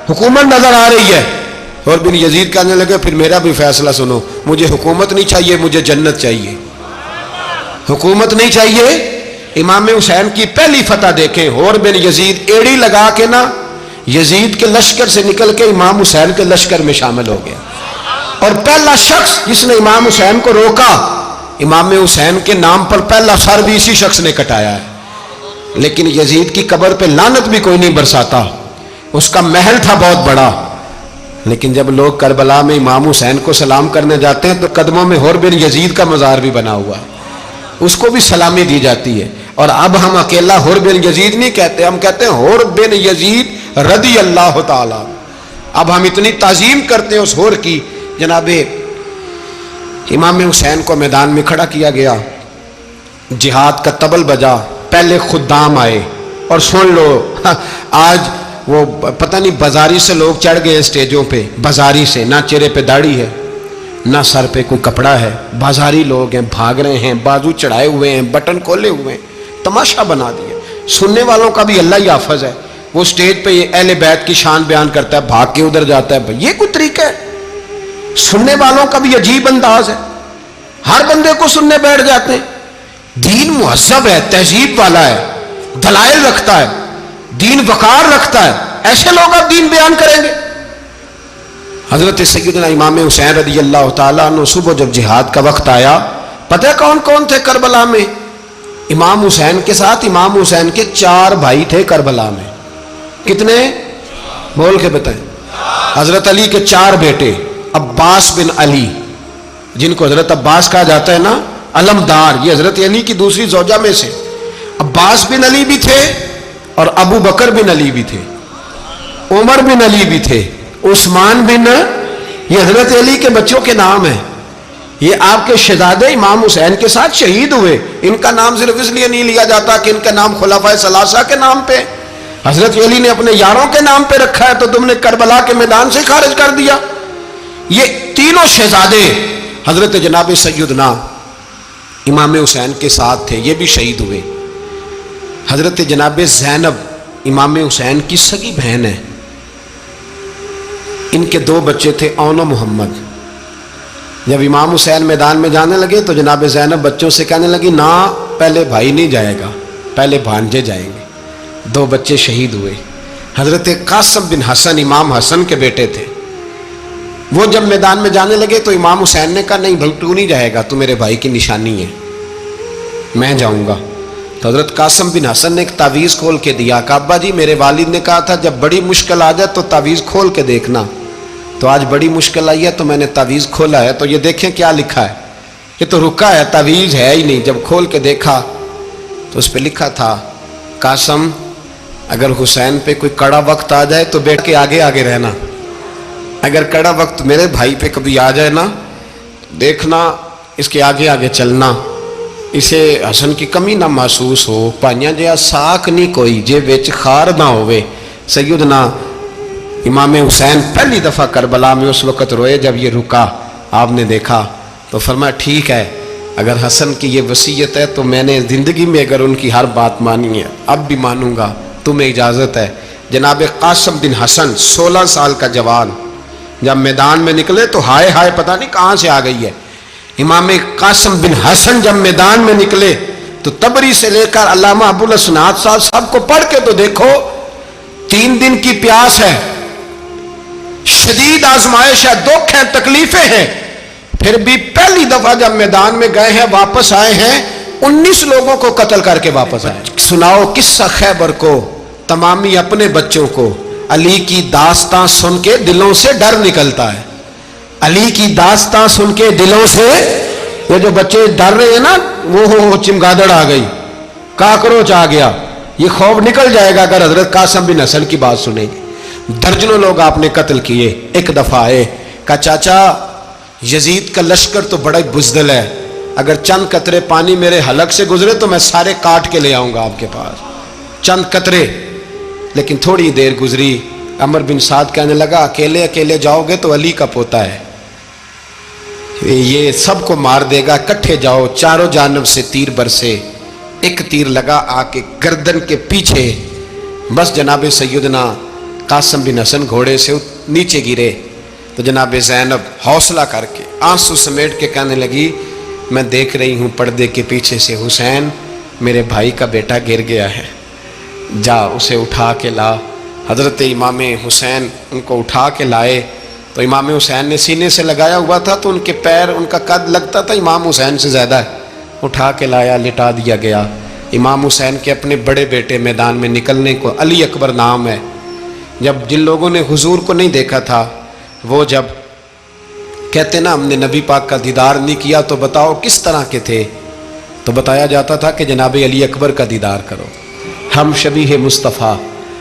حکومت نظر آ رہی ہے۔ اور بن یزید کہنے لگے پھر میرا بھی فیصلہ سنو، مجھے حکومت نہیں چاہیے، مجھے جنت چاہیے۔ حکومت نہیں چاہیے۔ امام حسین کی پہلی فتح دیکھیں، اور بن یزید ایڑی لگا کے نا یزید کے لشکر سے نکل کے امام حسین کے لشکر میں شامل ہو گیا، اور پہلا شخص جس نے امام حسین کو روکا امام حسین کے نام پر پہلا سر بھی اسی شخص نے کٹایا ہے. لیکن یزید کی قبر پہ لعنت بھی کوئی نہیں برساتا. اس کا محل تھا بہت بڑا، لیکن جب لوگ کربلا میں امام حسین کو سلام کرنے جاتے ہیں تو قدموں میں حور بن یزید کا مزار بھی بنا ہوا ہے، اس کو بھی سلامی دی جاتی ہے. اور اب ہم اکیلا حور بن یزید نہیں کہتے، ہم کہتے ہیں حور بن یزید رضی اللہ تعالی. اب ہم اتنی تعظیم کرتے ہیں اس حور کی. جناب امام حسین کو میدان میں کھڑا کیا گیا، جہاد کا طبل بجا، پہلے خدام آئے. اور سن لو، آج وہ پتہ نہیں بازاری سے لوگ چڑھ گئے اسٹیجوں پہ، بازاری سے، نہ چہرے پہ داڑھی ہے نہ سر پہ کوئی کپڑا ہے، بازاری لوگ ہیں، بھاگ رہے ہیں، بازو چڑھائے ہوئے ہیں، بٹن کھولے ہوئے ہیں، تماشا بنا دیا. سننے والوں کا بھی اللہ ہی حافظ ہے. وہ اسٹیج پہ یہ اہل بیت کی شان بیان کرتا ہے، بھاگ کے ادھر جاتا ہے. یہ کوئی طریقہ ہے؟ سننے والوں کا بھی عجیب انداز ہے، ہر بندے کو سننے بیٹھ جاتے ہیں. دین مہذب ہے، تہذیب والا ہے، دلائل رکھتا ہے، دین وقار رکھتا ہے. ایسے لوگ اب دین بیان کریں گے؟ حضرت سیدنا امام حسین رضی اللہ تعالیٰ عنہ صبح جب جہاد کا وقت آیا، پتہ ہے کون کون تھے کربلا میں؟ امام حسین کے ساتھ امام حسین کے 4 بھائی تھے کربلا میں. کتنے؟ بول کے بتائیں. حضرت علی کے 4 بیٹے، عباس بن علی، جن کو حضرت عباس کہا جاتا ہے نا، علمدار، یہ حضرت علی کی دوسری زوجہ میں سے. عباس بن علی بھی تھے اور ابو بکر بن علی بھی تھے، عمر بن علی بھی تھے، عثمان بن، یہ حضرت علی کے بچوں کے نام ہیں. یہ آپ کے شہزادے امام حسین کے ساتھ شہید ہوئے. ان کا نام صرف اس لیے نہیں لیا جاتا کہ ان کا نام خلفائے ثلاثہ کے نام پہ، حضرت علی نے اپنے یاروں کے نام پہ رکھا ہے تو تم نے کربلا کے میدان سے خارج کر دیا. یہ تینوں شہزادے حضرت جناب سیدنا امام حسین کے ساتھ تھے، یہ بھی شہید ہوئے. حضرت جناب زینب امام حسین کی سگی بہن ہے، ان کے 2 بچے تھے، اون و محمد. جب امام حسین میدان میں جانے لگے تو جناب زینب بچوں سے کہنے لگی، نہ پہلے بھائی نہیں جائے گا، پہلے بھانجے جائیں گے. 2 بچے شہید ہوئے. حضرت قاسم بن حسن امام حسن کے بیٹے تھے. وہ جب میدان میں جانے لگے تو امام حسین نے کہا، نہیں بھائی تو نہیں جائے گا، تو میرے بھائی کی نشانی ہے، میں جاؤں گا. تو حضرت قاسم بن حسن نے ایک تعویذ کھول کے دیا کہ ابا جی میرے والد نے کہا تھا جب بڑی مشکل آ جائے تو تعویذ کھول کے دیکھنا. تو آج بڑی مشکل آئی ہے تو میں نے تعویذ کھولا ہے، تو یہ دیکھیں کیا لکھا ہے. یہ تو رکا ہے، تعویذ ہے ہی نہیں. جب کھول کے دیکھا تو اس پہ لکھا تھا، قاسم اگر حسین پہ کوئی کڑا وقت آ جائے تو بیٹھ کے آگے آگے رہنا، اگر کڑا وقت میرے بھائی پہ کبھی آ جائے نا، دیکھنا اس کے آگے آگے چلنا، اسے حسن کی کمی نہ محسوس ہو. پائیاں جہاں ساکھ نہیں کوئی جے وچ خار نہ ہوئے. سیدنا امام حسین پہلی دفعہ کربلا میں اس وقت روئے جب یہ رکا. آپ نے دیکھا تو فرمایا ٹھیک ہے، اگر حسن کی یہ وصیت ہے تو میں نے زندگی میں اگر ان کی ہر بات مانی ہے اب بھی مانوں گا، تمہیں اجازت ہے. جناب قاسم بن حسن 16 سال کا جوان جب میدان میں نکلے تو ہائے ہائے پتہ نہیں کہاں سے آ گئی ہے. امام قاسم بن حسن جب میدان میں نکلے تو تبری سے لے کر علامہ ابو الاسناد صاحب سب کو پڑھ کے تو دیکھو، 3 دن کی پیاس ہے، شدید آزمائش ہے، دکھ ہے، تکلیفیں ہیں، پھر بھی پہلی دفعہ جب میدان میں گئے ہیں واپس آئے ہیں 19 لوگوں کو قتل کر کے واپس آئے. سناؤ قصہ خیبر کو، تمامی اپنے بچوں کو. علی کی داستان سن کے دلوں سے ڈر نکلتا ہے. علی کی داستان سن کے دلوں سے، یہ جو بچے ڈر رہے ہیں نا، وہ چمگادڑ آ گئی، کاکروچ آ گیا، یہ خوف نکل جائے گا اگر حضرت قاسم بن حسن کی بات سنیں گے. درجنوں لوگ آپ نے قتل کیے. ایک دفعہ آئے، کہا چاچا یزید کا لشکر تو بڑا بزدل ہے، اگر چند قطرے پانی میرے حلق سے گزرے تو میں سارے کاٹ کے لے آؤں گا آپ کے پاس، چند قطرے. لیکن تھوڑی دیر گزری، عمر بن سعد کہنے لگا اکیلے اکیلے جاؤ گے تو علی کا پوتا ہے، یہ سب کو مار دے گا، کٹھے جاؤ. چاروں جانب سے تیر برسے، ایک تیر لگا آ کے گردن کے پیچھے، بس جناب سیدنا قاسم بن حسن گھوڑے سے نیچے گرے. تو جناب زینب حوصلہ کر کے آنسو سمیٹ کے کہنے لگی، میں دیکھ رہی ہوں پردے کے پیچھے سے حسین میرے بھائی کا بیٹا گر گیا ہے، جا اسے اٹھا کے لا. حضرت امام حسین ان کو اٹھا کے لائے تو امام حسین نے سینے سے لگایا ہوا تھا تو ان کے پیر، ان کا قد لگتا تھا امام حسین سے زیادہ ہے، اٹھا کے لایا، لٹا دیا گیا۔ امام حسین کے اپنے بڑے بیٹے میدان میں نکلنے کو، علی اکبر نام ہے، جب جن لوگوں نے حضور کو نہیں دیکھا تھا وہ جب کہتے نا ہم نے نبی پاک کا دیدار نہیں کیا تو بتاؤ کس طرح کے تھے، تو بتایا جاتا تھا کہ جناب علی اکبر کا دیدار کرو، ہم شبیہ مصطفیٰ۔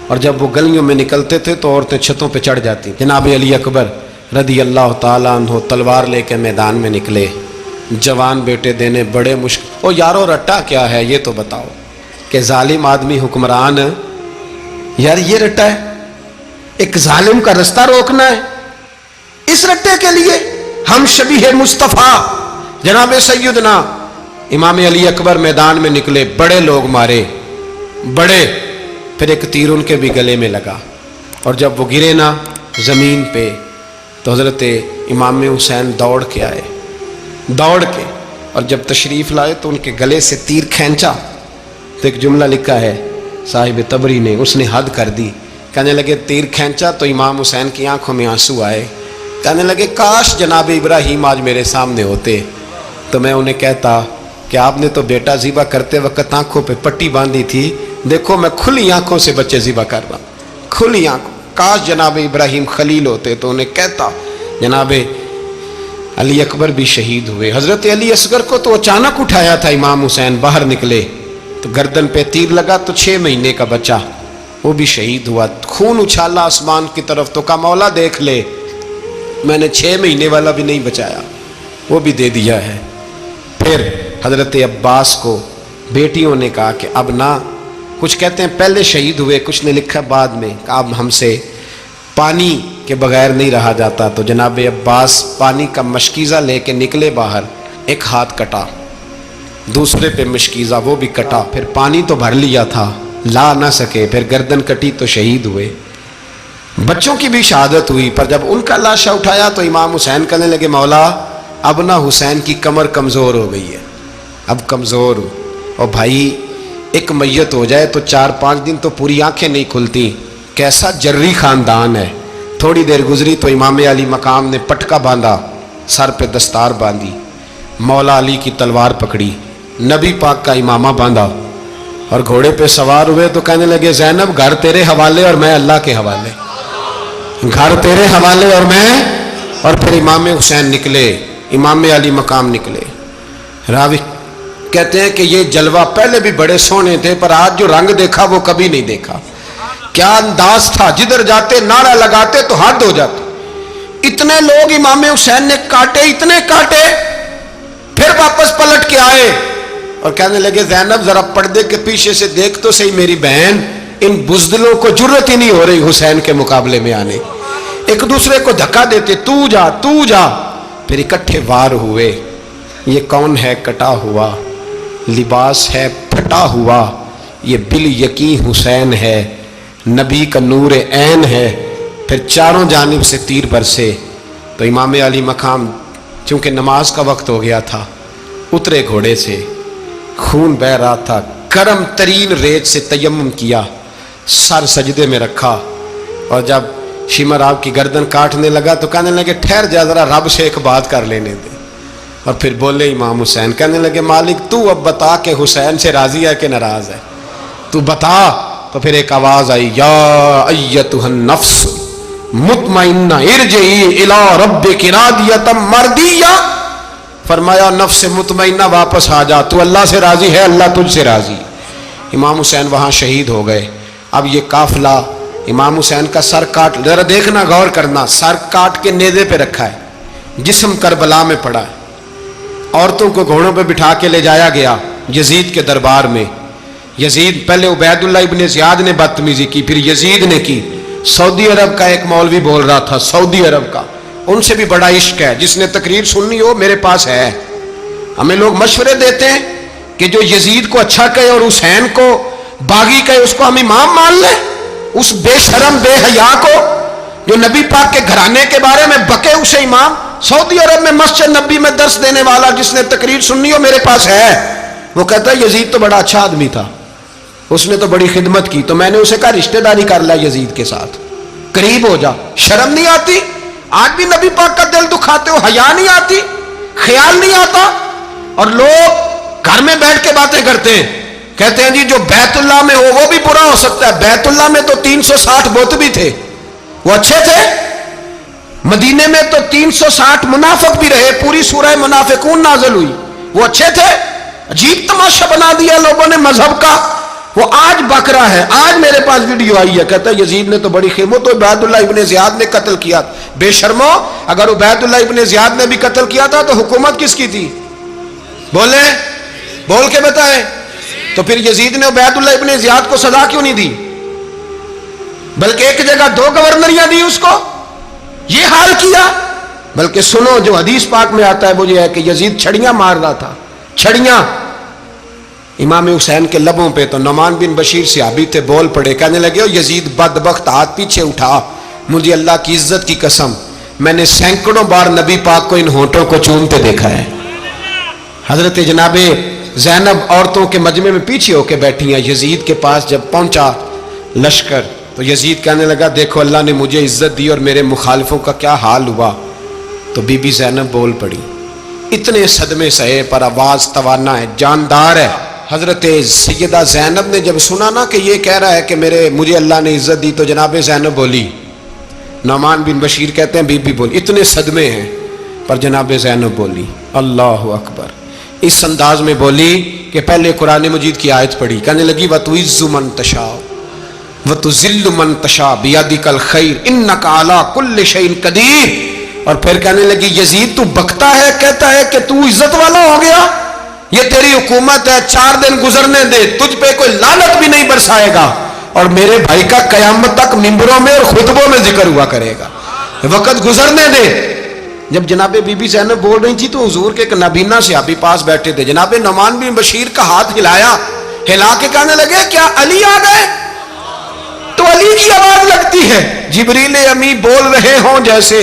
اور جب وہ گلیوں میں نکلتے تھے تو عورتیں چھتوں پہ چڑھ جاتی۔ جناب علی اکبر رضی اللہ تعالیٰ عنہ تلوار لے کے میدان میں نکلے، جوان بیٹے دینے بڑے مشکل۔ او یارو رٹا کیا ہے یہ تو بتاؤ، کہ ظالم آدمی حکمران، یار یہ رٹا ہے، ایک ظالم کا رستہ روکنا ہے، اس رٹے کے لیے ہم شبیہ مصطفیٰ جناب سیدنا امام علی اکبر میدان میں نکلے، بڑے لوگ مارے، بڑے، پھر ایک تیر ان کے بھی گلے میں لگا، اور جب وہ گرے نا زمین پہ تو حضرت امام حسین دوڑ کے آئے، دوڑ کے، اور جب تشریف لائے تو ان کے گلے سے تیر کھینچا تو ایک جملہ لکھا ہے صاحب تبری نے، اس نے حد کر دی، کہنے لگے تیر کھینچا تو امام حسین کی آنکھوں میں آنسو آئے، کہنے لگے کاش جناب ابراہیم آج میرے سامنے ہوتے تو میں انہیں کہتا کہ آپ نے تو بیٹا ذبح کرتے وقت آنکھوں پہ پٹی باندھی تھی، دیکھو میں کھلی آنکھوں سے بچے ذبح کر رہا ہوں، کھلی آنکھوں، کاش جناب ابراہیم خلیل ہوتے تو انہیں کہتا۔ جناب علی اکبر بھی شہید ہوئے۔ حضرت علی اصغر کو تو اچانک اٹھایا تھا امام حسین، باہر نکلے تو گردن پہ تیر لگا تو 6 مہینے کا بچہ وہ بھی شہید ہوا، خون اچھالا آسمان کی طرف تو کہا مولا دیکھ لے، میں نے 6 مہینے والا بھی نہیں بچایا، وہ بھی دے دیا ہے۔ پھر حضرت عباس کو بیٹیوں نے کہا کہ اب نہ، کچھ کہتے ہیں پہلے شہید ہوئے، کچھ نے لکھا بعد میں، کہ اب ہم سے پانی کے بغیر نہیں رہا جاتا، تو جناب عباس پانی کا مشکیزہ لے کے نکلے باہر، ایک ہاتھ کٹا، دوسرے پہ مشکیزہ وہ بھی کٹا، پھر پانی تو بھر لیا تھا لا نہ سکے، پھر گردن کٹی تو شہید ہوئے۔ بچوں کی بھی شہادت ہوئی، پر جب ان کا لاشا اٹھایا تو امام حسین کہنے لگے مولا اب نہ حسین کی کمر کمزور ہو گئی ہے، اب کمزور ہو، اور بھائی ایک میت ہو جائے تو 4-5 دن تو پوری آنکھیں نہیں کھلتی، کیسا جری خاندان ہے۔ تھوڑی دیر گزری تو امام علی مقام نے پٹکا باندھا، سر پہ دستار باندھی، مولا علی کی تلوار پکڑی، نبی پاک کا امامہ باندھا اور گھوڑے پہ سوار ہوئے تو کہنے لگے زینب گھر تیرے حوالے اور میں اللہ کے حوالے، گھر تیرے حوالے اور میں، اور پھر امام حسین نکلے، امام علی مقام نکلے۔ راوی کہتے ہیں کہ یہ جلوہ پہلے بھی بڑے سونے تھے پر آج جو رنگ دیکھا وہ کبھی نہیں دیکھا، کیا انداز تھا، جدھر جاتے نعرہ لگاتے تو حد ہو جاتے، اتنے لوگ امام حسین نے کاٹے، اتنے کاٹے، پھر واپس پلٹ کے آئے اور کہنے لگے زینب ذرا پردے کے پیچھے سے دیکھ تو صحیح میری بہن، ان بزدلوں کو جرت ہی نہیں ہو رہی حسین کے مقابلے میں آنے، ایک دوسرے کو دھکا دیتے، تو جا تو جا، پھر اکٹھے وار ہوئے۔ یہ کون ہے کٹا ہوا، لباس ہے پھٹا ہوا، یہ بال یقین حسین ہے، نبی کا نور عین ہے۔ پھر چاروں جانب سے تیر برسے تو امام علی مقام چونکہ نماز کا وقت ہو گیا تھا، اترے گھوڑے سے، خون بہ رہا تھا، گرم ترین ریت سے تیمم کیا، سر سجدے میں رکھا، اور جب شمر آپ کی گردن کاٹنے لگا تو کہنے لگے ٹھہر جا ذرا رب سے ایک بات کر لینے دے، اور پھر بولے امام حسین، کہنے لگے مالک تو اب بتا کہ حسین سے راضی ہے کہ ناراض ہے، تو بتا۔ تو پھر ایک آواز آئی، یا ایتھا النفس مطمئنہ ارجعی الی ربک راضیۃ مرضیہ، فرمایا نفس مطمئنہ واپس آ جا، تو اللہ سے راضی ہے، اللہ تجھ سے راضی۔ امام حسین وہاں شہید ہو گئے۔ اب یہ قافلہ امام حسین کا سر کاٹ، ذرا دیکھنا غور کرنا، سر کاٹ کے نیزے پہ رکھا ہے، جسم کربلا میں پڑا ہے، عورتوں کو گھوڑوں پہ بٹھا کے لے جایا گیا یزید کے دربار میں۔ یزید پہلے عبید اللہ ابن زیاد نے بدتمیزی کی، پھر یزید نے کی۔ سعودی عرب کا ایک مولوی بول رہا تھا، سعودی عرب کا، ان سے بھی بڑا عشق ہے، جس نے تقریر سننی ہو میرے پاس ہے۔ ہمیں لوگ مشورے دیتے ہیں کہ جو یزید کو اچھا کہے اور حسین کو باغی کہے اس کو ہم امام مان لیں، اس بے شرم بے حیا کو جو نبی پاک کے گھرانے کے بارے میں بکے اسے امام۔ سعودی عرب میں مسجد نبی میں درس دینے والا جس نے تقریر سننی ہو میرے پاس ہے، وہ کہتا ہے یزید تو بڑا اچھا آدمی تھا، اس نے تو بڑی خدمت کی، تو میں نے اسے کہا رشتہ داری کر لیا یزید کے ساتھ، قریب ہو جا، شرم نہیں آتی؟ آج بھی نبی پاک کا دل دکھاتے ہو، حیا نہیں آتی، خیال نہیں آتا؟ اور لوگ گھر میں بیٹھ کے باتیں کرتے ہیں، کہتے ہیں جی جو بیت اللہ میں ہو وہ بھی برا ہو سکتا ہے۔ بیت اللہ میں تو 360 بت بھی تھے، وہ اچھے تھے۔ مدینے میں تو 360 منافق بھی رہے، پوری سورہ منافقون نازل ہوئی، وہ اچھے تھے۔ عجیب تماشا بنا دیا لوگوں نے مذہب کا۔ وہ آج بک رہا ہے، آج میرے پاس ویڈیو آئی ہے، کہتا ہے یزید نے تو بڑی خیمت، تو عبید اللہ ابن زیاد نے قتل کیا۔ بے شرمو، اگر عبید اللہ ابن زیاد نے بھی قتل کیا تھا تو حکومت کس کی تھی؟ بولیں، بول کے بتائیں۔ تو پھر یزید نے عبید اللہ ابن زیاد کو سزا کیوں نہیں دی، بلکہ ایک جگہ 2 گورنریاں دی اس کو؟ یہ حال کیا۔ بلکہ سنو، جو حدیث پاک میں آتا ہے وہ یہ ہے کہ یزید چھڑیاں مار رہا تھا، چھڑیاں۔ امام حسین کے لبوں پہ تو نعمان بن بشیر صحابی تھے، بول پڑے، کہنے لگے یزید بدبخت، ہاتھ پیچھے اٹھا، مجھے اللہ کی عزت کی قسم میں نے سینکڑوں بار نبی پاک کو ان ہونٹوں کو چومتے دیکھا ہے۔ حضرت جناب زینب عورتوں کے مجمع میں پیچھے ہو کے بیٹھی ہیں۔ یزید کے پاس جب پہنچا لشکر تو یزید کہنے لگا دیکھو اللہ نے مجھے عزت دی اور میرے مخالفوں کا کیا حال ہوا۔ تو بی بی زینب بول پڑی، اتنے صدمے سہے پر آواز توانا ہے، جاندار ہے۔ حضرت سیدہ زینب نے جب سنا نا کہ یہ کہہ رہا ہے کہ مجھے اللہ نے عزت دی، تو جناب زینب بولی، نعمان بن بشیر کہتے ہیں بی بی بولی، اتنے صدمے ہیں پر جناب زینب بولی اللہ اکبر، اس انداز میں بولی کہ پہلے قرآن مجید کی آیت پڑھی، کہنے لگی وَتُعِزُّ مَن تَشَاءُ وَتُذِلُّ مَن تَشَاءُ بِيَدِكَ الْخَيْرُ إِنَّكَ عَلَىٰ كُلِّ شَيْءٍ قَدِيرٌ۔ اور پھر کہنے لگی یزید تو بکتا ہے، کہتا ہے کہ تو عزت والا ہو گیا، یہ تیری حکومت ہے، 4 دن گزرنے دے، تجھ پہ کوئی لعنت بھی نہیں برسائے گا، اور میرے بھائی کا قیامت تک ممبروں میں اور خطبوں میں ذکر ہوا کرے گا، وقت گزرنے دے۔ جب جناب بی بی زینب بول رہی تھی تو حضور کے ایک نابینا صحابی پاس بیٹھے تھے، جناب نعمان بن بشیر کا ہاتھ ہلایا، ہلا کے کہنے لگے کیا علی آ گئے؟ تو علی کی آواز لگتی ہے، جبریل امی بول رہے ہوں جیسے،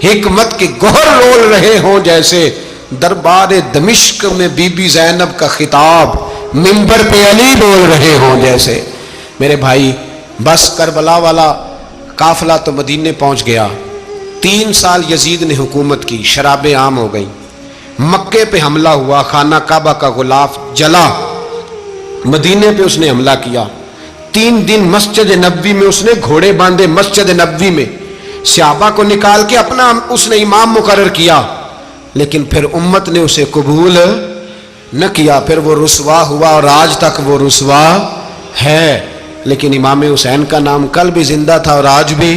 حکمت کے گوہر رول رہے ہوں جیسے، دربار دمشق میں بی بی زینب کا خطاب، منبر پہ علی بول رہے ہوں جیسے۔ میرے بھائی بس کربلا والا قافلہ تو مدینے پہنچ گیا، 3 سال یزید نے حکومت کی، شرابیں عام ہو گئیں، مکے پہ حملہ ہوا، خانہ کعبہ کا غلاف جلا، مدینے پہ اس نے حملہ کیا، 3 دن مسجد نبوی میں اس نے گھوڑے باندھے، مسجد نبوی میں صحابہ کو نکال کے اپنا اس نے امام مقرر کیا، لیکن پھر امت نے اسے قبول نہ کیا، پھر وہ رسوا ہوا اور آج تک وہ رسوا ہے۔ لیکن امام حسین کا نام کل بھی زندہ تھا اور آج بھی